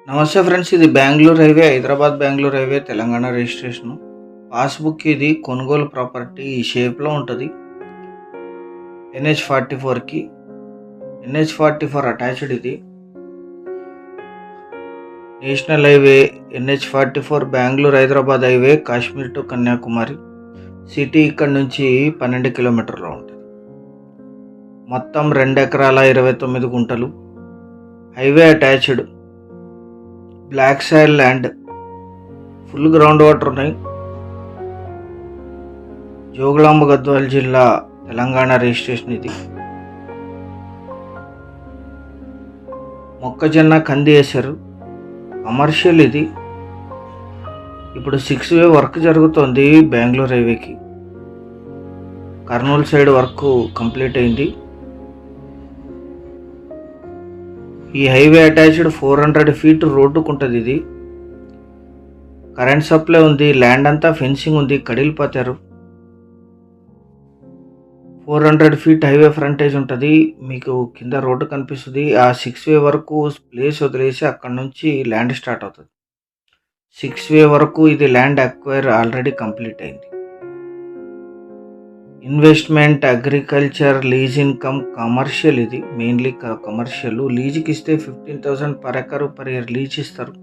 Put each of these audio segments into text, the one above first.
నమస్తే ఫ్రెండ్స్, ఇది Bengaluru highway, Hyderabad Bengaluru highway, Telangana registration. Passbook ఇది కొనుగోలు ప్రాపర్టీ ఈ షేప్లో ఉంటుంది. NH44కి NH44 అటాచ్డ్. ఇది national highway NH44 Bengaluru Hyderabad highway, Kashmir to Kanyakumari. City ఇక్కడ నుంచి 12 కిలోమీటర్లో ఉంటుంది. మొత్తం 2 ఎకరాల 29 గుంటలు. Highway attached. Black soil land, full ground water ఉన్నాయి. జోగులాంబ గద్వాల జిల్లా, తెలంగాణ రిజిస్ట్రేషన్. ఇది మొక్కజొన్న కంది వేశారు. కమర్షియల్. ఇది ఇప్పుడు 6 వే వర్క్ జరుగుతోంది. బెంగళూరు హైవేకి కర్నూలు సైడ్ వర్క్ కంప్లీట్ అయింది. ఈ హైవే అటాచ్డ్ 400 ఫీట్ రోడ్డుకు ఉంటుంది. ఇది కరెంట్ సప్లై ఉంది. ల్యాండ్ అంతా ఫెన్సింగ్ ఉంది, కడిలిపోతారు. 400 ఫీట్ హైవే ఫ్రంటేజ్ ఉంటుంది. మీకు కింద రోడ్డు కనిపిస్తుంది. ఆ 6 వే వరకు ప్లేస్ వదిలేసి అక్కడ నుంచి ల్యాండ్ స్టార్ట్ అవుతుంది. 6 వే వరకు ఇది ల్యాండ్ అక్వైర్ ఆల్రెడీ కంప్లీట్ అయింది. Investment, agriculture, lease income, commercial. ఇది మెయిన్లీ కమర్షియల్. లీజ్కి ఇస్తే 15,000 per acre per year lease ఇస్తారు.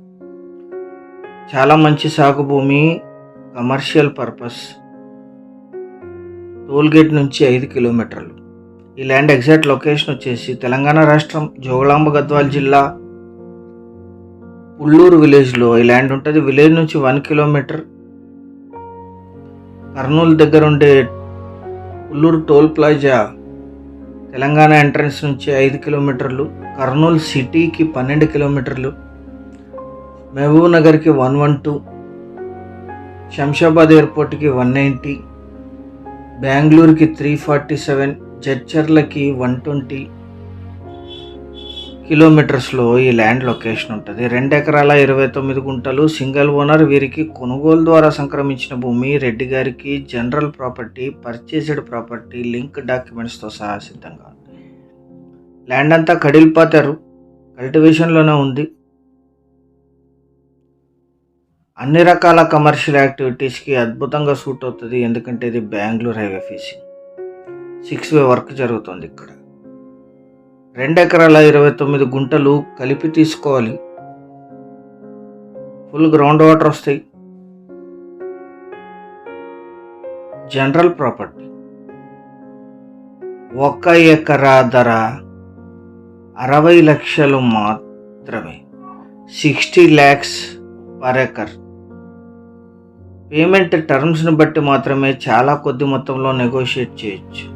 చాలా మంచి సాగు భూమి, కమర్షియల్ పర్పస్. టోల్గేట్ నుంచి 5 కిలోమీటర్లు. ఈ ల్యాండ్ ఎగ్జాక్ట్ లొకేషన్ వచ్చేసి తెలంగాణ రాష్ట్రం, జోగులాంబ గద్వాల జిల్లా, పుల్లూరు విలేజ్లో ఈ ల్యాండ్ ఉంటుంది. విలేజ్ నుంచి 1 కిలోమీటర్. కర్నూలు దగ్గర ఉండే Pullur toll plaza, Telangana entrance నుంచి 5 కిలోమీటర్లు. కర్నూలు సిటీకి 12 కిలోమీటర్లు. మహబూబ్ నగర్కి 112, శంషాబాద్ ఎయిర్పోర్ట్కి 190, బెంగళూరుకి 347, జడ్చర్లకి 120 కిలోమీటర్స్లో ఈ ల్యాండ్ లొకేషన్ ఉంటుంది. 2 ఎకరాల 29 గుంటలు. Single owner. వీరికి కొనుగోలు ద్వారా సంక్రమించిన భూమి. రెడ్డి గారికి general property, purchased property, link డాక్యుమెంట్స్తో సహా సిద్ధంగా ఉంది. ల్యాండ్ అంతా కడిలిపోతారు, కల్టివేషన్లోనే ఉంది. అన్ని రకాల కమర్షియల్ యాక్టివిటీస్కి అద్భుతంగా సూట్ అవుతుంది. ఎందుకంటే ఇది బెంగళూరు హైవే ఫేసింగ్. 6 వే వర్క్ జరుగుతుంది ఇక్కడ. 2 ఎకరాల 29 గుంటలు కలిపి తీసుకోవాలి. ఫుల్ గ్రౌండ్ వాటర్ వస్తాయి. General property. 1 ఎకరా ధర 60 లక్షలు మాత్రమే. 60 lakhs పర్ ఎకర్. పేమెంట్ టర్మ్స్ని బట్టి మాత్రమే, చాలా కొద్ది మొత్తంలో నెగోషియేట్ చేయొచ్చు.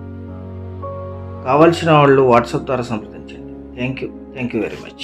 కావాల్సిన వాళ్ళు వాట్సాప్ ద్వారా సంప్రదించండి. Thank you very much.